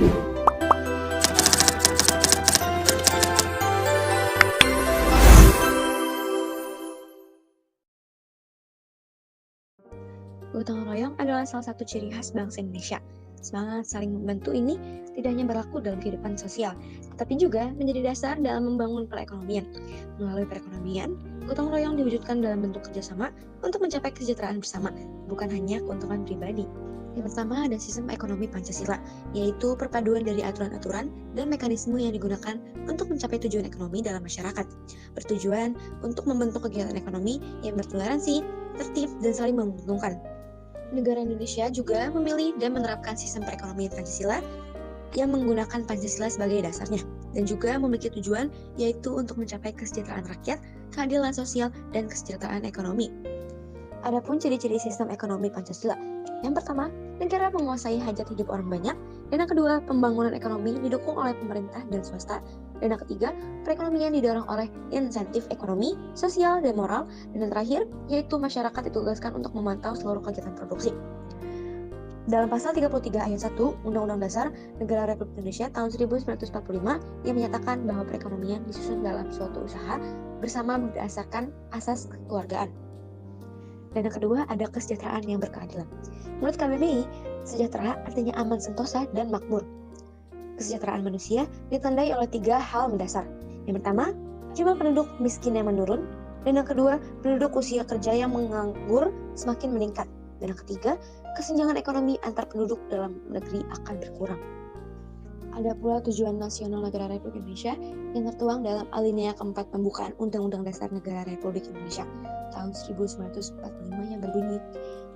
Gotong royong adalah salah satu ciri khas bangsa Indonesia. Semangat saling membantu ini tidak hanya berlaku dalam kehidupan sosial, tapi juga menjadi dasar dalam membangun perekonomian. Melalui perekonomian, gotong royong diwujudkan dalam bentuk kerjasama untuk mencapai kesejahteraan bersama, bukan hanya keuntungan pribadi. Yang pertama ada sistem ekonomi Pancasila, yaitu perpaduan dari aturan-aturan dan mekanisme yang digunakan untuk mencapai tujuan ekonomi dalam masyarakat. Bertujuan untuk membentuk kegiatan ekonomi yang bertoleransi, tertib, dan saling menguntungkan. Negara Indonesia juga memilih dan menerapkan sistem perekonomian Pancasila yang menggunakan Pancasila sebagai dasarnya dan juga memiliki tujuan yaitu untuk mencapai kesejahteraan rakyat, keadilan sosial, dan kesejahteraan ekonomi. Adapun ciri-ciri sistem ekonomi Pancasila. Yang pertama, negara menguasai hajat hidup orang banyak, dan yang kedua, pembangunan ekonomi didukung oleh pemerintah dan swasta, dan yang ketiga, perekonomian didorong oleh insentif ekonomi, sosial, dan moral, dan yang terakhir, yaitu masyarakat ditugaskan untuk memantau seluruh kegiatan produksi. Dalam pasal 33 ayat 1 Undang-Undang Dasar Negara Republik Indonesia tahun 1945 yang menyatakan bahwa perekonomian disusun dalam suatu usaha bersama berdasarkan asas kekeluargaan. Dan yang kedua, ada kesejahteraan yang berkeadilan. Menurut KBBI, sejahtera artinya aman, sentosa, dan makmur. Kesejahteraan manusia ditandai oleh 3 hal mendasar. Yang pertama, jumlah penduduk miskin yang menurun. Dan yang kedua, penduduk usia kerja yang menganggur semakin meningkat. Dan yang ketiga, kesenjangan ekonomi antar penduduk dalam negeri akan berkurang. Ada pula tujuan nasional negara Republik Indonesia yang tertuang dalam alinea keempat pembukaan Undang-Undang Dasar Negara Republik Indonesia tahun 1945 yang berbunyi,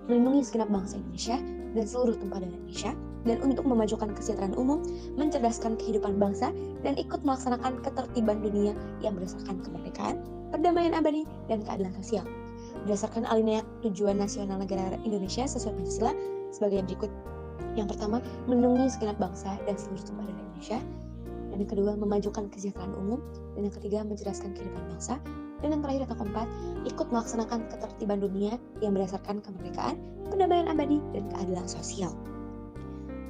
melindungi segenap bangsa Indonesia dan seluruh tumpah darah Indonesia, dan untuk memajukan kesejahteraan umum, mencerdaskan kehidupan bangsa, dan ikut melaksanakan ketertiban dunia yang berdasarkan kemerdekaan, perdamaian abadi, dan keadilan sosial. Berdasarkan alinea tujuan nasional negara Indonesia sesuai Pancasila sebagai berikut. Yang pertama, melindungi segenap bangsa dan seluruh tumpah darah Indonesia. Dan yang kedua, memajukan kesejahteraan umum. Dan yang ketiga, mencerdaskan kehidupan bangsa. Dan yang terakhir atau keempat, ikut melaksanakan ketertiban dunia yang berdasarkan kemerdekaan, perdamaian abadi, dan keadilan sosial.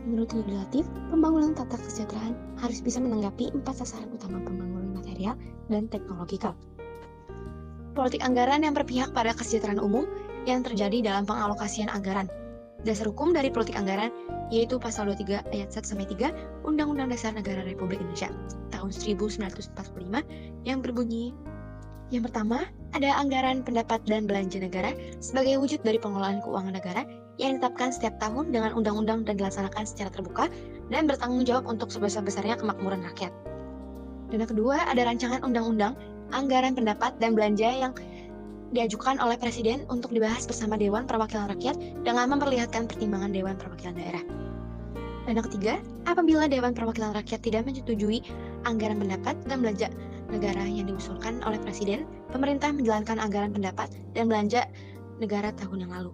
Menurut legislatif, pembangunan tata kesejahteraan harus bisa menanggapi 4 sasaran utama pembangunan material dan teknologikal. Politik anggaran yang berpihak pada kesejahteraan umum yang terjadi dalam pengalokasian anggaran. Dasar hukum dari politik anggaran yaitu pasal 23 ayat 1-3 Undang-Undang Dasar Negara Republik Indonesia tahun 1945 yang berbunyi, yang pertama, ada anggaran pendapat dan belanja negara sebagai wujud dari pengelolaan keuangan negara yang ditetapkan setiap tahun dengan undang-undang dan dilaksanakan secara terbuka dan bertanggung jawab untuk sebesar-besarnya kemakmuran rakyat. Dan yang kedua, ada rancangan undang-undang anggaran pendapat dan belanja yang diajukan oleh Presiden untuk dibahas bersama Dewan Perwakilan Rakyat dengan memperlihatkan pertimbangan Dewan Perwakilan Daerah. Dan yang ketiga, apabila Dewan Perwakilan Rakyat tidak menyetujui anggaran pendapat dan belanja negara yang diusulkan oleh Presiden, pemerintah menjalankan anggaran pendapat dan belanja negara tahun yang lalu.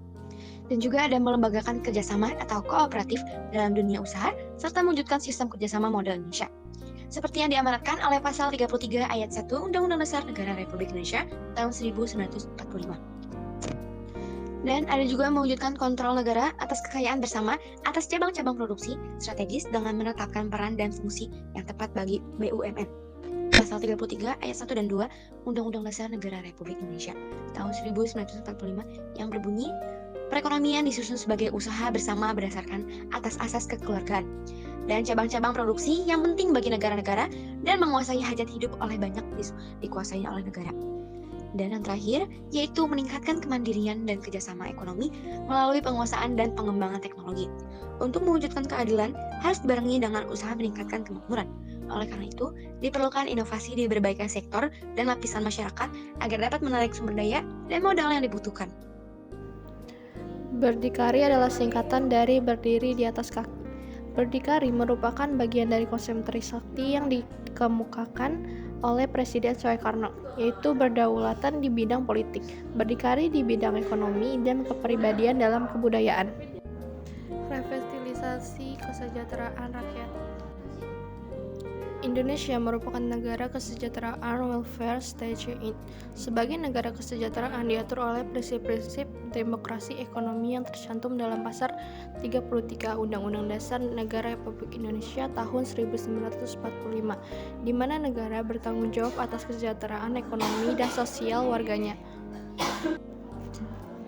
Dan juga ada melembagakan kerjasama atau kooperatif dalam dunia usaha, serta mewujudkan sistem kerjasama model Indonesia. Seperti yang diamanatkan oleh pasal 33 ayat 1 Undang-Undang Dasar Negara Republik Indonesia tahun 1945. Dan ada juga mewujudkan kontrol negara atas kekayaan bersama atas cabang-cabang produksi strategis dengan menetapkan peran dan fungsi yang tepat bagi BUMN. Pasal 33 ayat 1 dan 2 Undang-Undang Dasar Negara Republik Indonesia tahun 1945 yang berbunyi, perekonomian disusun sebagai usaha bersama berdasarkan atas asas kekeluargaan dan cabang-cabang produksi yang penting bagi negara-negara dan menguasai hajat hidup oleh banyak dikuasai oleh negara. Dan yang terakhir, yaitu meningkatkan kemandirian dan kerjasama ekonomi melalui penguasaan dan pengembangan teknologi. Untuk mewujudkan keadilan, harus dibarengi dengan usaha meningkatkan kemakmuran. Oleh karena itu, diperlukan inovasi di berbagai sektor dan lapisan masyarakat agar dapat menarik sumber daya dan modal yang dibutuhkan. Berdikari adalah singkatan dari berdiri di atas kaki. Berdikari merupakan bagian dari konsep Trisakti yang dikemukakan oleh Presiden Soekarno, yaitu berdaulatan di bidang politik, berdikari di bidang ekonomi, dan kepribadian dalam kebudayaan. Revitalisasi kesejahteraan rakyat. Indonesia merupakan negara kesejahteraan welfare state. Sebagai negara kesejahteraan diatur oleh prinsip-prinsip demokrasi ekonomi yang tercantum dalam Pasal 33 Undang-Undang Dasar Negara Republik Indonesia tahun 1945, di mana negara bertanggung jawab atas kesejahteraan ekonomi dan sosial warganya.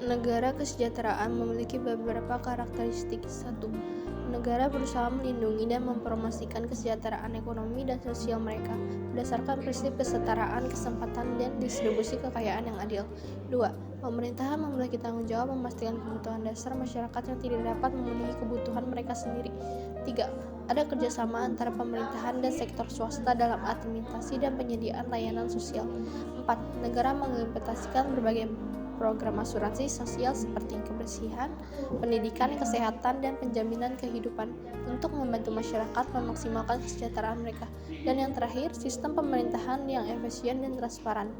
Negara kesejahteraan memiliki beberapa karakteristik. 1. Negara berusaha melindungi dan mempromosikan kesejahteraan ekonomi dan sosial mereka berdasarkan prinsip kesetaraan kesempatan dan distribusi kekayaan yang adil. 2. Pemerintahan memiliki tanggung jawab memastikan kebutuhan dasar masyarakat yang tidak dapat memenuhi kebutuhan mereka sendiri. 3. Ada kerjasama antara pemerintahan dan sektor swasta dalam administrasi dan penyediaan layanan sosial. 4. Negara mengimplementasikan berbagai program asuransi sosial seperti kebersihan, pendidikan, kesehatan, dan penjaminan kehidupan untuk membantu masyarakat memaksimalkan kesejahteraan mereka. Dan yang terakhir, sistem pemerintahan yang efisien dan transparan.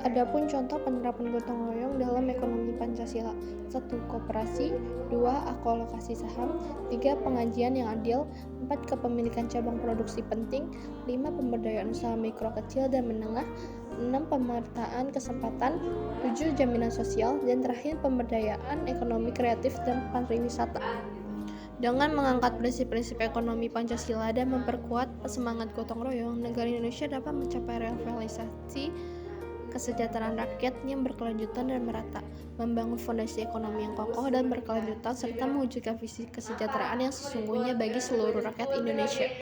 Adapun contoh penerapan gotong royong dalam ekonomi Pancasila: 1. Koperasi, 2. Akolokasi saham, 3. Pengajian yang adil, 4. Kepemilikan cabang produksi penting, 5. Pemberdayaan usaha mikro kecil dan menengah, 6. Pemetaan kesempatan, 7. Jaminan sosial, dan terakhir pemberdayaan ekonomi kreatif dan pariwisata. Dengan mengangkat prinsip-prinsip ekonomi Pancasila dan memperkuat semangat gotong royong, negara Indonesia dapat mencapai realisasi kesejahteraan rakyat yang berkelanjutan dan merata, membangun fondasi ekonomi yang kokoh dan berkelanjutan, serta mewujudkan visi kesejahteraan yang sesungguhnya bagi seluruh rakyat Indonesia.